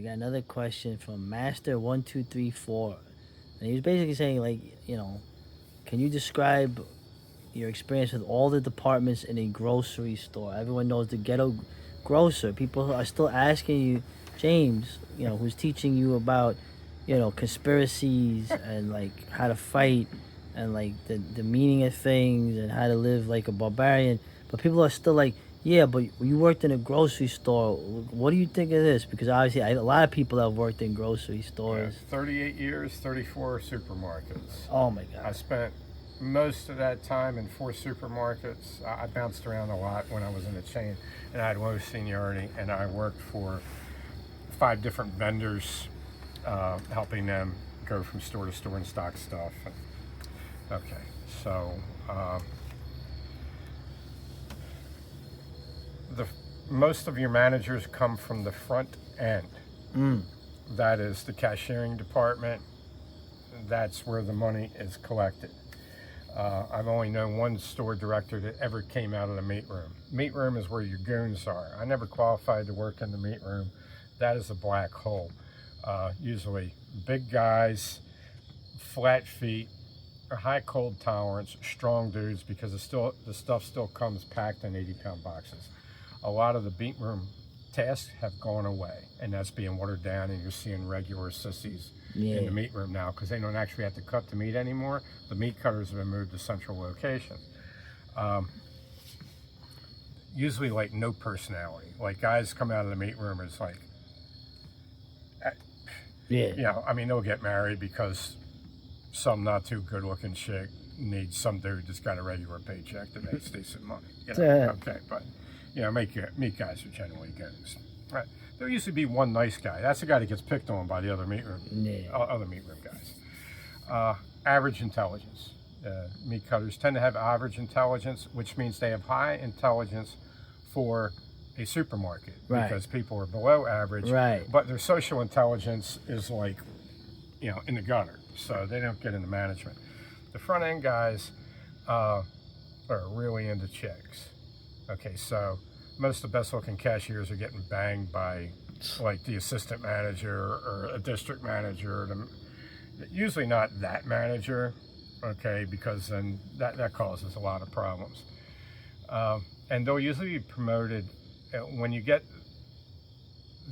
We got another question from Master1234. And he was basically saying, like, can you describe your experience with all the departments in a grocery store? Everyone knows the ghetto grocer. People are still asking you, James, who's teaching you about, conspiracies and like how to fight and like the meaning of things and how to live like a barbarian. But people are still like, yeah, but you worked in a grocery store. What do you think of this? Because obviously, a lot of people have worked in grocery Yeah, stores. 38 years, 34 supermarkets. Oh my I God. spent most of that time in 4 supermarkets. I bounced around a lot when I was in a chain, and I had low seniority, and I worked for 5 different vendors, helping them go from store to store and stock stuff. Okay, so the most of your managers come from the front end. Mm. That is the cashiering department. That's where the money is collected. I've only known one store director that ever came out of the meat room. Meat room is where your goons are. I never qualified to work in the meat room. That is a black hole. Usually big guys, flat feet, a high cold tolerance, strong dudes, because the stuff still comes packed in 80-pound boxes. A lot of the meat room tasks have gone away, and that's being watered down, and you're seeing regular sissies in the meat room now because they don't actually have to cut the meat anymore. The meat cutters have been moved to central locations. Usually like no personality. Like guys come out of the meat room, it's like, I mean, they'll get married because some not too good looking chick needs some dude that's got a regular paycheck that makes decent money. Okay, but meat guys are generally good. Right. There'll usually be one nice guy. That's the guy that gets picked on by the other meat room guys. Average intelligence. Meat cutters tend to have average intelligence, which means they have high intelligence for a supermarket, because people are below average, but their social intelligence is like, in the gutter, so they don't get into management. The front end guys are really into chicks. Okay, so most of the best looking cashiers are getting banged by like the assistant manager or a district manager, usually not that manager, okay, because then that causes a lot of problems. And they'll usually be promoted when you get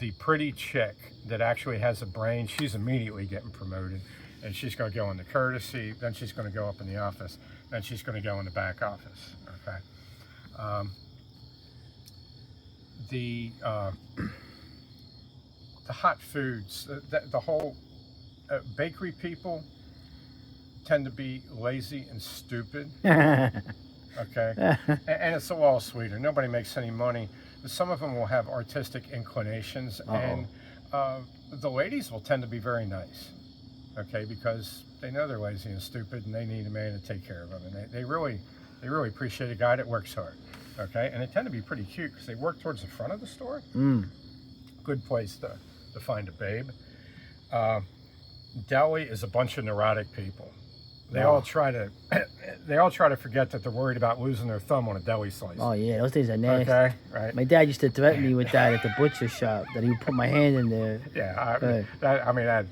the pretty chick that actually has a brain. She's immediately getting promoted, and she's going to go into courtesy, then she's going to go up in the office, then she's going to go in the back office. Okay. The hot foods, the whole bakery people tend to be lazy and stupid. Okay, and it's a wall sweeter. Nobody makes any money. Some of them will have artistic inclinations, and the ladies will tend to be very nice. Okay, because they know they're lazy and stupid, and they need a man to take care of them, and they really appreciate a guy that works hard. Okay, and they tend to be pretty cute because they work towards the front of the store. Good place to find a babe. Deli is a bunch of neurotic people. They all try to forget that they're worried about losing their thumb on a deli slice. Oh yeah, those things are nasty. Okay, right. My dad used to threaten me with that at the butcher shop, that he would put my hand in there. Yeah,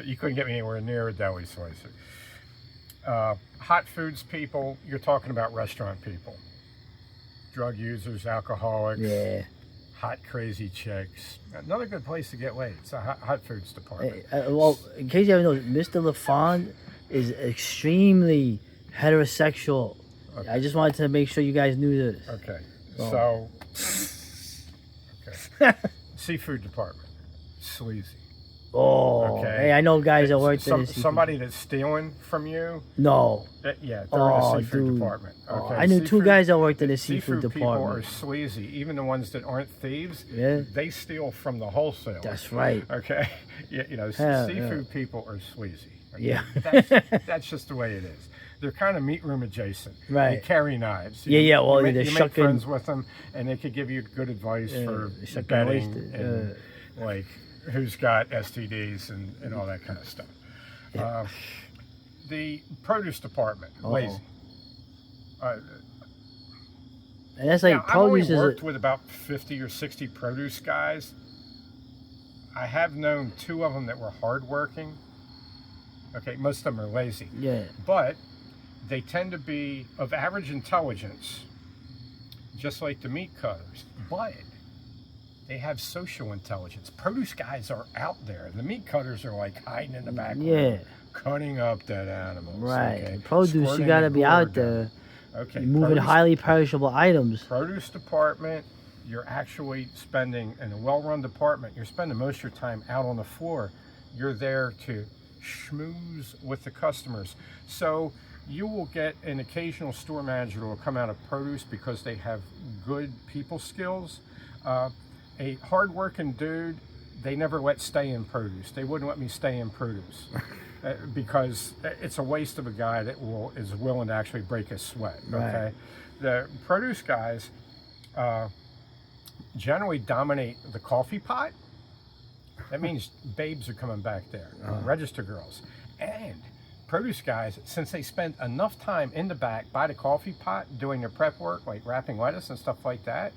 you couldn't get me anywhere near a deli slicer. Hot foods people, you're talking about restaurant people. Drug users, alcoholics, hot crazy chicks. Another good place to get laid. It's a hot foods department. Well, in case you haven't known, Mr. LaFond is extremely heterosexual. Okay. I just wanted to make sure you guys knew this. Okay. Okay. Seafood department. Sleazy. Oh, okay. Hey, I know guys that work there. Somebody that's stealing from you. No. Yeah, they're in the seafood department. Okay. I knew 2 guys that worked in the seafood department. People are sleazy. Even the ones that aren't thieves, they steal from the wholesaler. That's right. Okay. Seafood people are sleazy. Okay? Yeah. That's just the way it is. They're kind of meat room adjacent. Right. They carry knives. Well, you make friends with them, and they could give you good advice for betting and like who's got STDs and all that kind of stuff. Yeah. The produce department, lazy. And that's like I've only worked with about 50 or 60 produce guys. I have known 2 of them that were hardworking. Okay, most of them are lazy. Yeah. But they tend to be of average intelligence, just like the meat cutters. But they have social intelligence. Produce guys are out there. The meat cutters are like hiding in the background, cutting up dead animals. Right. Okay? Produce, you got to be out there. Okay. You're moving highly perishable items. Produce department, you're actually spending, in a well-run department, you're spending most of your time out on the floor. You're there to schmooze with the customers. So you will get an occasional store manager who will come out of produce because they have good people skills. A hard-working dude, they never let stay in produce. They wouldn't let me stay in produce because it's a waste of a guy that is willing to actually break a sweat. Okay, the produce guys generally dominate the coffee pot. That means babes are coming back there, register girls, and produce guys, since they spend enough time in the back by the coffee pot doing their prep work, like wrapping lettuce and stuff like that.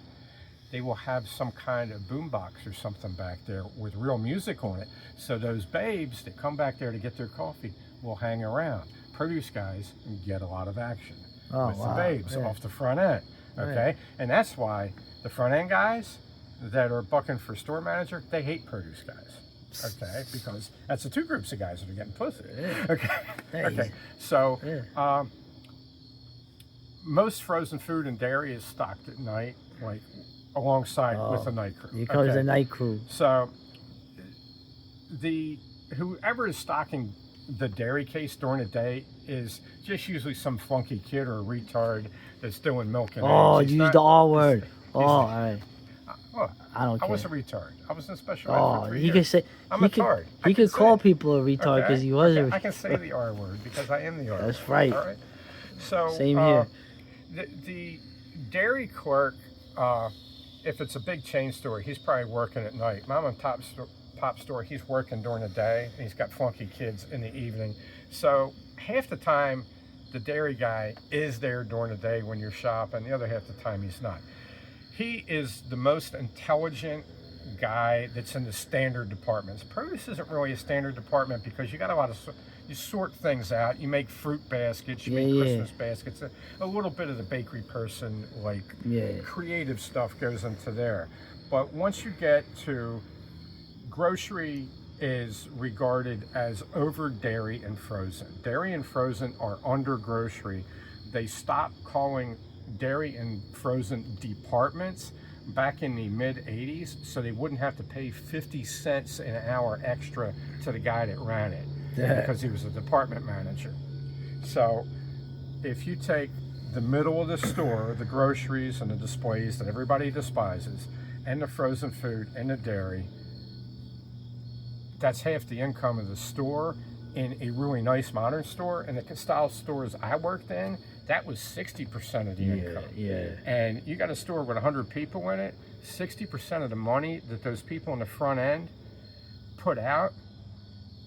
They will have some kind of boombox or something back there with real music on it. So those babes that come back there to get their coffee will hang around. Produce guys get a lot of action with the babes off the front end. Okay, and that's why the front end guys that are bucking for store manager, they hate produce guys. Okay, because that's the 2 groups of guys that are getting pussy. Okay, okay. So most frozen food and dairy is stocked at night, like alongside with the night crew. Here comes the night crew. So whoever is stocking the dairy case during the day is just usually some funky kid or a retard that's doing milk and eggs. Use the R word. All right. Well, I don't care. I was a retard. I was in special ed for 3 years. He could say I'm a retard. He could call people a retard because he was a retard. I can say the R word because I am the R word. That's right. All right. So same here. The dairy clerk, if it's a big chain store, he's probably working at night. Mom and pop store, he's working during the day. And he's got funky kids in the evening. So half the time, the dairy guy is there during the day when you're shopping. The other half the time, he's not. He is the most intelligent guy that's in the standard departments. Produce isn't really a standard department because you got a lot of, you sort things out. You make fruit baskets, you make Christmas baskets. A little bit of the bakery person, like creative stuff goes into there. But once you get to grocery is regarded as over dairy and frozen. Dairy and frozen are under grocery. They stopped calling dairy and frozen departments back in the mid 80s so they wouldn't have to pay 50 cents an hour extra to the guy that ran it because he was a department manager. So if you take the middle of the store, the groceries and the displays that everybody despises, and the frozen food and the dairy, that's half the income of the store. In a really nice modern store, and the style stores I worked in, that was 60% of the income. And you got a store with 100 people in it, 60% of the money that those people in the front end put out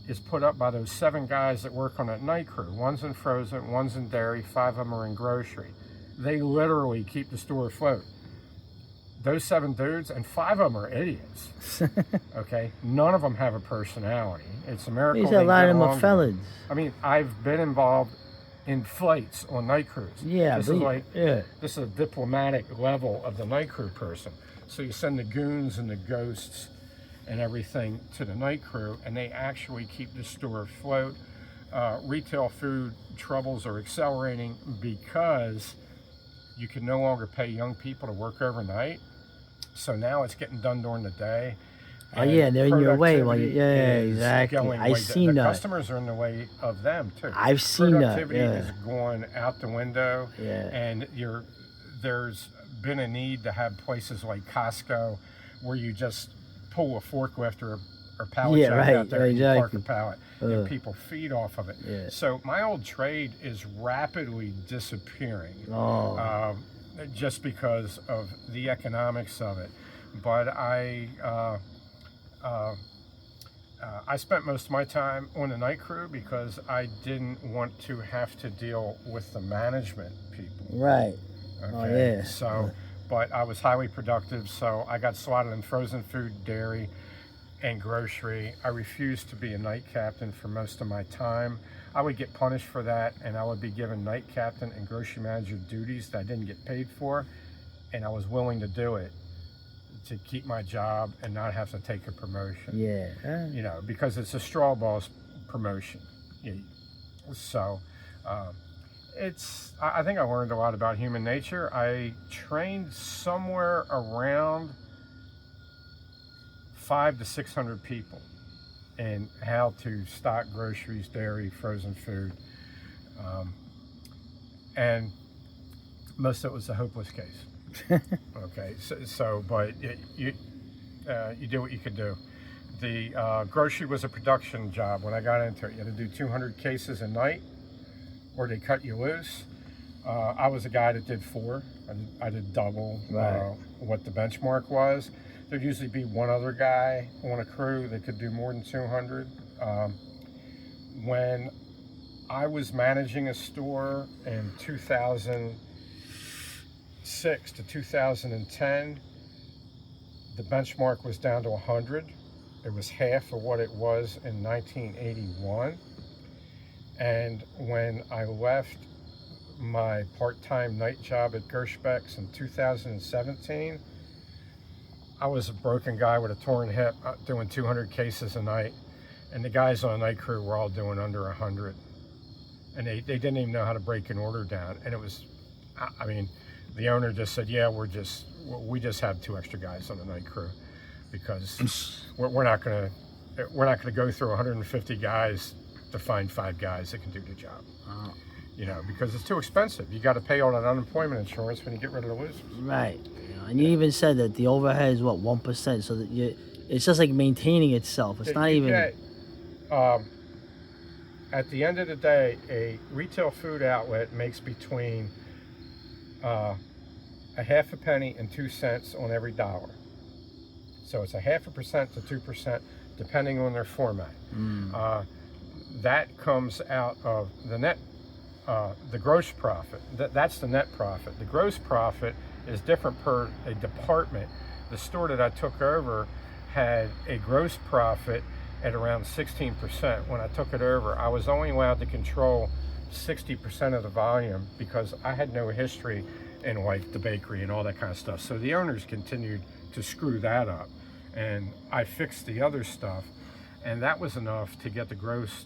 is put up by those 7 guys that work on that night crew. One's in frozen, one's in dairy, 5 of them are in grocery. They literally keep the store afloat. Those 7 dudes, and 5 of them are idiots. Okay, none of them have a personality. It's a miracle. A lot of them are felons. I mean, I've been involved in flights on night crews. This is a diplomatic level of the night crew person. So you send the goons and the ghosts and everything to the night crew, and they actually keep the store afloat. Retail food troubles are accelerating because you can no longer pay young people to work overnight. So now it's getting done during the day. They're in your way. Exactly. I've seen that. The customers are in the way of them too. I've seen that. Productivity is going out the window. And there's been a need to have places like Costco where you just pull a forklift or pallet jack out there and you park a pallet and people feed off of it. So my old trade is rapidly disappearing just because of the economics of it. But I spent most of my time on the night crew because I didn't want to have to deal with the management people. Right. Okay. So, but I was highly productive, so I got slotted in frozen food, dairy, and grocery. I refused to be a night captain for most of my time. I would get punished for that, and I would be given night captain and grocery manager duties that I didn't get paid for, and I was willing to do it to keep my job and not have to take a promotion. Yeah. You know, because it's a straw boss promotion. So I think I learned a lot about human nature. I trained somewhere around 500 to 600 people in how to stock groceries, dairy, frozen food, and most of it was a hopeless case. Okay, but you do what you could do. The grocery was a production job when I got into it. You had to do 200 cases a night, or they cut you loose. I was a guy that did 4. I did double what the benchmark was. There'd usually be one other guy on a crew that could do more than 200. When I was managing a store in 2006 to 2010, the benchmark was down to 100. It was half of what it was in 1981. And when I left my part-time night job at Gershbeck's in 2017, I was a broken guy with a torn hip doing 200 cases a night, and the guys on the night crew were all doing under 100. And they didn't even know how to break an order down. And it was, I mean, the owner just said, yeah, we just have 2 extra guys on the night crew because we're not gonna go through 150 guys to find 5 guys that can do the job. Oh. You know, because it's too expensive. You got to pay all that unemployment insurance when you get rid of the losers. Right. And you even said that the overhead is 1%, so that it's just like maintaining itself. It's not even. At the end of the day, a retail food outlet makes between a half a penny and 2 cents on every dollar. So it's a 0.5% to 2%, depending on their format. That comes out of the net. The gross profit, that's the net profit. The gross profit is different per a department. The store that I took over had a gross profit at around 16%. When I took it over, I was only allowed to control 60% of the volume because I had no history in like the bakery and all that kind of stuff. So the owners continued to screw that up, and I fixed the other stuff, and that was enough to get the gross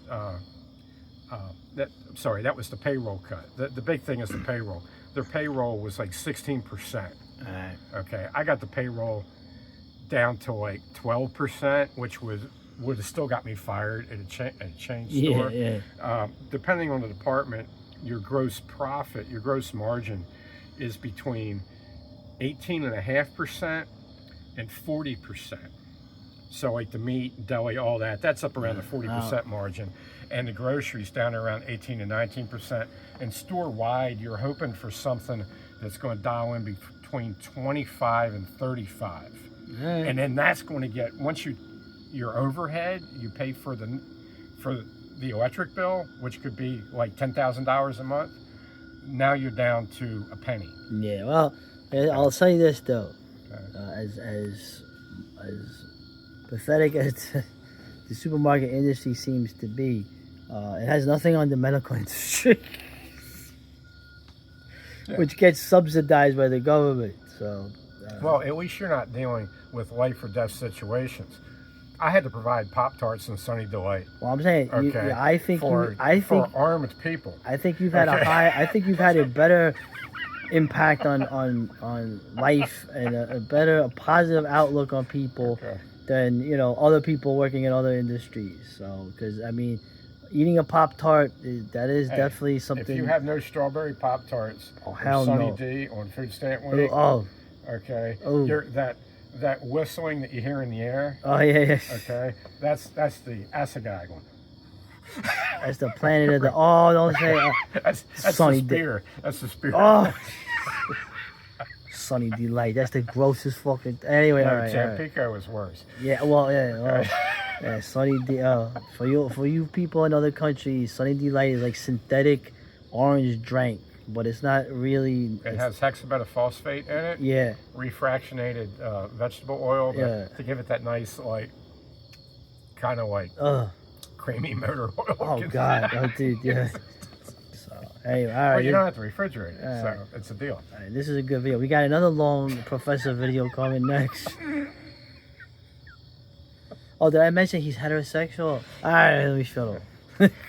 that was the payroll cut. The big thing is the payroll. Their payroll was like 16%. Right. Okay, I got the payroll down to like 12%, which would have still got me fired at a chain store. Yeah. Depending on the department, your gross profit, your gross margin is between 18.5% and 40%. So like the meat, deli, all that's up around the 40% margin. And the groceries down around 18 to 19%. And store-wide, you're hoping for something that's going to dial in between 25 and 35. Right. And then that's going to get, once your overhead, you pay for the electric bill, which could be like $10,000 a month. Now you're down to a penny. Yeah, well, I'll tell you this though, as pathetic as the supermarket industry seems to be, it has nothing on the medical industry, which gets subsidized by the government. So, well, at least you're not dealing with life or death situations. I had to provide Pop-Tarts and Sunny Delight. Well, I'm saying, okay, I think for armed people. I think you've had a better impact on life and a positive outlook on people than other people working in other industries. So, because I mean, eating a Pop-Tart, that is definitely something. If you have no strawberry Pop-Tarts or Sunny D on Food Stamp Week, you're that whistling that you hear in the air. Oh yeah. Okay, that's the Asagag one. That's the planet of the. Oh, don't say. That's Sunny the spear. That's the spear. Oh. Sunny Delight. That's the grossest fucking. Anyway, all right. Tampico is worse. Yeah. Well, yeah. Well, yeah. Sunny for you people in other countries, Sunny Delight is like synthetic orange drink. But it's not really. It has hexabetaphosphate in it. Yeah. Refractionated vegetable oil to give it that nice kind of like creamy motor oil. Oh God, oh dude, yeah. So hey, all right. Well, you don't have to refrigerate it, so it's a deal. All right, this is a good video. We got another long professor video coming next. Oh, did I mention he's heterosexual? All right, let me shut up.